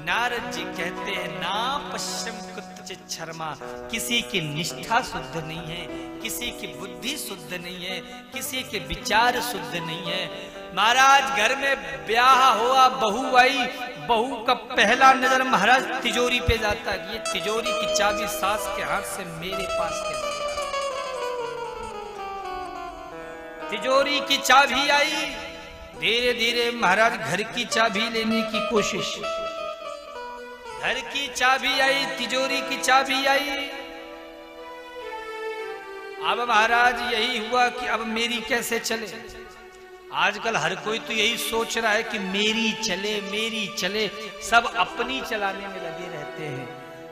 नारद जी कहते हैं ना पश्चिम कुतचित शर्मा, किसी की निष्ठा शुद्ध नहीं है, किसी की बुद्धि शुद्ध नहीं है, किसी के विचार शुद्ध नहीं है। महाराज घर में ब्याह हुआ, बहू आई, बहू का पहला नजर महाराज तिजोरी पे जाता है। ये तिजोरी की चाबी सास के हाथ से मेरे पास कैसे? तिजोरी की चाबी आई, धीरे धीरे महाराज घर की चाबी लेने की कोशिश। घर की चाबी आई, तिजोरी की चाबी आई। अब महाराज यही हुआ कि अब मेरी कैसे चले। आजकल हर कोई तो यही सोच रहा है कि मेरी चले, मेरी चले। सब अपनी चलाने में लगे रहते हैं।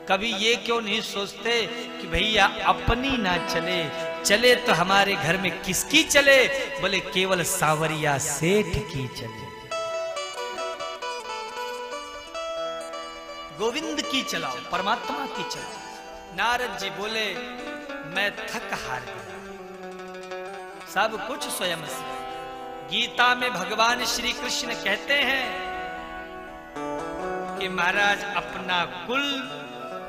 कभी ये क्यों नहीं सोचते कि भैया अपनी ना चले, चले तो हमारे घर में किसकी चले? बोले केवल सांवरिया सेठ की चले, गोविंद की चलाओ, परमात्मा की चलाओ। नारद जी बोले मैं थक हार गया, सब कुछ स्वयं से। गीता में भगवान श्री कृष्ण कहते हैं कि महाराज अपना कुल,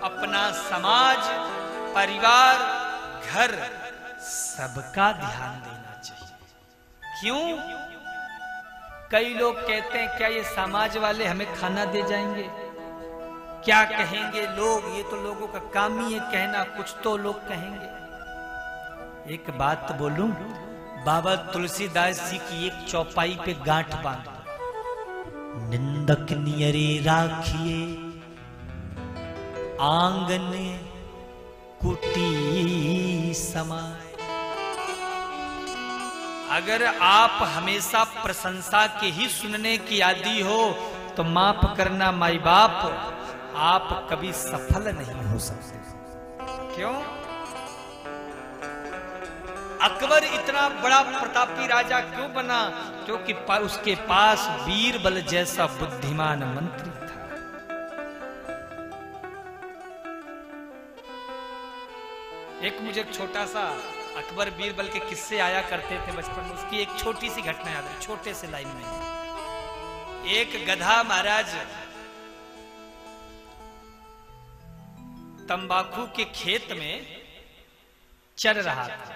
अपना समाज, परिवार, घर, सबका ध्यान देना चाहिए। क्यों? कई लोग कहते हैं क्या ये समाज वाले हमें खाना दे जाएंगे, क्या कहेंगे लोग? ये तो लोगों का काम ही है कहना, कुछ तो लोग कहेंगे। एक बात बोलूं, बाबा तुलसीदास जी की एक चौपाई पे गांठ बांधो, निंदक नियरे राखिए आंगन कुटी समाए। अगर आप हमेशा प्रशंसा के ही सुनने की आदी हो तो माफ करना माई बाप, आप कभी सफल नहीं हो सकते। क्यों? अकबर इतना बड़ा प्रतापी राजा क्यों बना? क्योंकि उसके पास बीरबल जैसा बुद्धिमान मंत्री था। एक मुझे छोटा सा अकबर बीरबल के किस्से आया करते थे बचपन में, उसकी एक छोटी सी घटना याद है, छोटे से लाइन में। एक गधा महाराज तंबाकू के खेत में चर रहा था,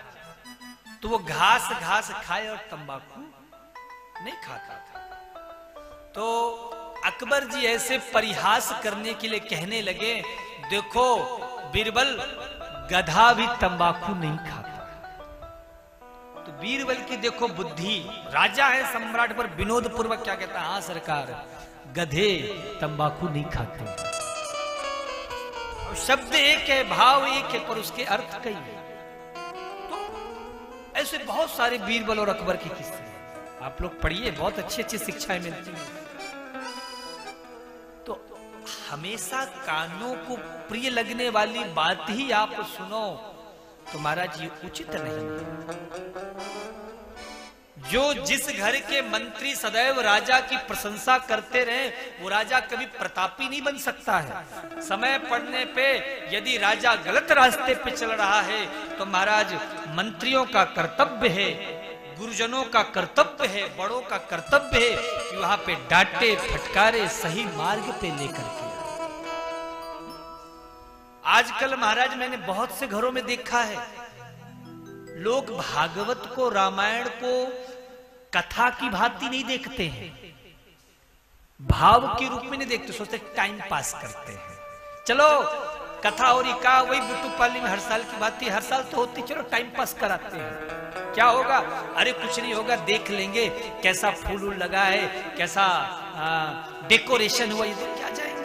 तो वो घास घास खाए और तंबाकू नहीं खाता था। तो अकबर जी ऐसे परिहास करने के लिए कहने लगे, देखो बीरबल, गधा भी तंबाकू नहीं खाता। तो बीरबल की देखो बुद्धि, राजा है सम्राट पर विनोद पूर्वक क्या कहता है, हाँ सरकार, गधे तंबाकू नहीं खाते। शब्द एक है, भाव एक है, पर उसके अर्थ कई है। तो ऐसे बहुत सारे बीरबल और अकबर के किस्से आप लोग पढ़िए, बहुत अच्छी अच्छी शिक्षाएं मिलती हैं। तो हमेशा कानों को प्रिय लगने वाली बात ही आप सुनो तो महाराज ये उचित नहीं है। जो जिस घर के मंत्री सदैव राजा की प्रशंसा करते रहे, वो राजा कभी प्रतापी नहीं बन सकता है। समय पड़ने पे यदि राजा गलत रास्ते पे चल रहा है तो महाराज मंत्रियों का कर्तव्य है, गुरुजनों का कर्तव्य है, बड़ों का कर्तव्य है कि वहां पे डांटे फटकारे सही मार्ग पे लेकर के। आजकल महाराज मैंने बहुत से घरों में देखा है, लोग भागवत को, रामायण को कथा की भांति नहीं देखते हैं, भाव के रूप में नहीं देखते, सोचते टाइम पास करते हैं। चलो कथा हो रही का, वही बुट्टूपाली में हर साल की बात थी, हर साल तो होती, चलो टाइम पास कराते हैं। क्या होगा? अरे कुछ नहीं होगा, देख लेंगे कैसा फूल वूल लगा है, कैसा डेकोरेशन हुआ, ये देख के आ जाएंगे।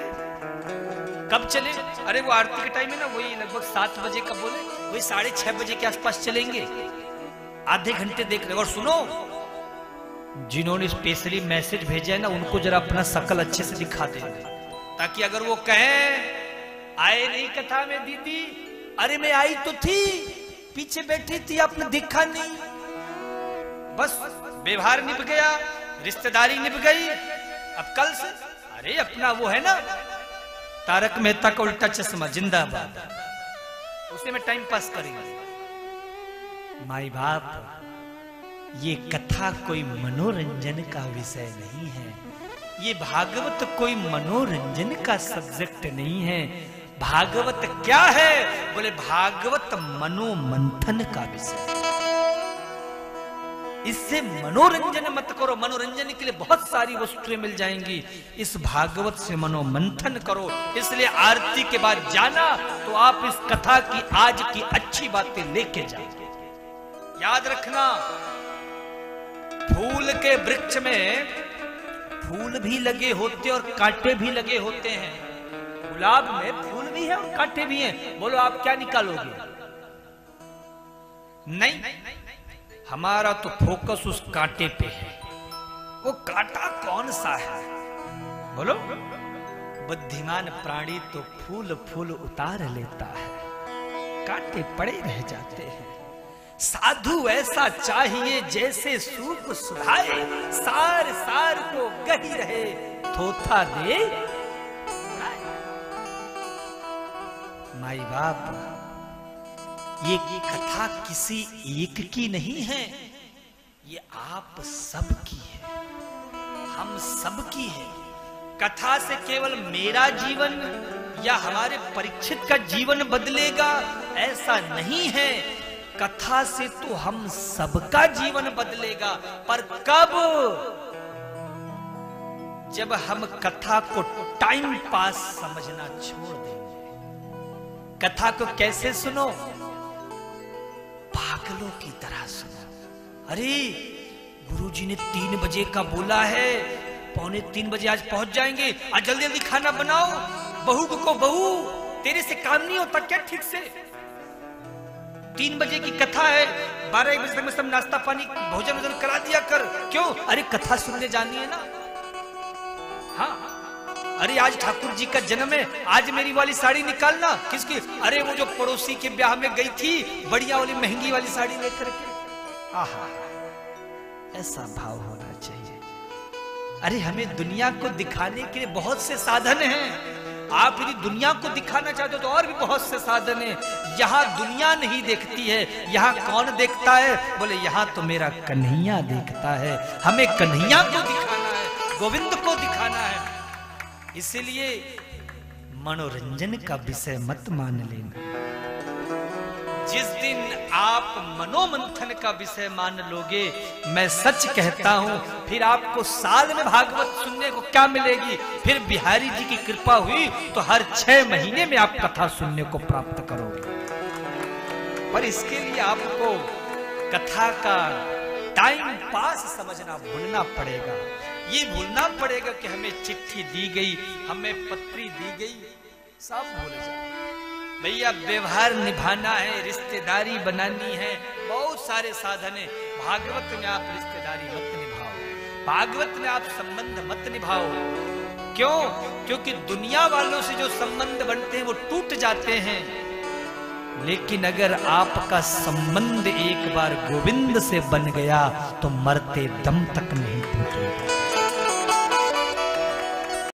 कब चले? अरे वो आरती के टाइम है ना, वही लगभग 7 बजे का बोले, वही 6:30 बजे के आसपास चलेंगे, आधे घंटे देख ले। और सुनो, जिन्होंने स्पेशली मैसेज भेजा है ना, उनको जरा अपना शकल अच्छे से दिखा दे, ताकि अगर वो कहें आए नहीं कथा में दीदी, अरे मैं आई तो थी, पीछे बैठी थी, आपने देखा नहीं, बस व्यवहार निभ गया, रिश्तेदारी निभ गई। अब कल से अरे अपना वो है ना तारक मेहता का उल्टा चश्मा जिंदाबाद, उसे में टाइम पास करेंगे। माई बाप, ये कथा कोई मनोरंजन का विषय नहीं है, ये भागवत कोई मनोरंजन का सब्जेक्ट नहीं है। भागवत क्या है? बोले भागवत मनोमंथन का विषय। इससे मनोरंजन मत करो। मनोरंजन के लिए बहुत सारी वस्तुएं मिल जाएंगी, इस भागवत से मनोमंथन करो। इसलिए आरती के बाद जाना तो आप इस कथा की आज की अच्छी बातें लेके जाओ। याद रखना, फूल के वृक्ष में फूल भी लगे होते और कांटे भी लगे होते हैं। गुलाब में फूल भी है और कांटे भी हैं। बोलो आप क्या निकालोगे? नहीं, हमारा तो फोकस उस कांटे पे है। वो कांटा कौन सा है? बोलो। बुद्धिमान प्राणी तो फूल फूल उतार लेता है, कांटे पड़े रह जाते हैं। साधु ऐसा चाहिए जैसे सूप सुधाए, सार सार को गही रहे, थोथा दे। माई बाप, ये कथा किसी एक की नहीं है, ये आप सबकी है, हम सबकी है। कथा से केवल मेरा जीवन या हमारे परीक्षित का जीवन बदलेगा ऐसा नहीं है। कथा से तो हम सबका जीवन बदलेगा। पर कब? जब हम कथा को टाइम पास समझना छोड़ देंगे। कथा को कैसे सुनो? पागलों की तरह सुनो। अरे गुरुजी ने 3 बजे का बोला है, 2:45 बजे आज पहुंच जाएंगे, आज जल्दी जल्दी खाना बनाओ। बहू को बहू तेरे से काम नहीं होता क्या ठीक से? 3 बजे की कथा है, 12-1 बजे तक में सब नाश्ता पानी भोजन वोजन करा दिया कर। क्यों? अरे कथा सुनने जानी है ना। हाँ, अरे आज ठाकुर जी का जन्म है, आज मेरी वाली साड़ी निकालना। किसकी? अरे वो जो पड़ोसी के ब्याह में गई थी, बढ़िया वाली महंगी वाली साड़ी लेकर के। आहा, ऐसा भाव होना चाहिए। अरे हमें दुनिया को दिखाने के लिए बहुत से साधन हैं। आप यदि दुनिया को दिखाना चाहते हो तो और भी बहुत से साधन हैं। यहाँ दुनिया नहीं देखती है, यहाँ कौन देखता है? बोले यहाँ तो मेरा कन्हैया देखता है। हमें कन्हैया को दिखाना है, गोविंद को दिखाना है। इसलिए मनोरंजन का विषय मत मान लेना। जिस दिन आप मनोमंथन का विषय मान लोगे, मैं सच कहता हूं, फिर आपको साल में भागवत सुनने को क्या मिलेगी? फिर बिहारी जी की कृपा हुई तो हर 6 महीने में आप कथा सुनने को प्राप्त करोगे। पर इसके लिए आपको कथा का टाइम पास समझना भूलना पड़ेगा। ये भूलना पड़ेगा कि हमें चिट्ठी दी गई, हमें पत्री दी गई, सब भूल जाओ। भैया व्यवहार निभाना है, रिश्तेदारी बनानी है, बहुत सारे साधन है। भागवत में आप रिश्तेदारी मत निभाओ, भागवत में आप संबंध मत निभाओ। क्यों? क्योंकि दुनिया वालों से जो संबंध बनते हैं वो टूट जाते हैं। लेकिन अगर आपका संबंध एक बार गोविंद से बन गया तो मरते दम तक नहीं टूटेगा।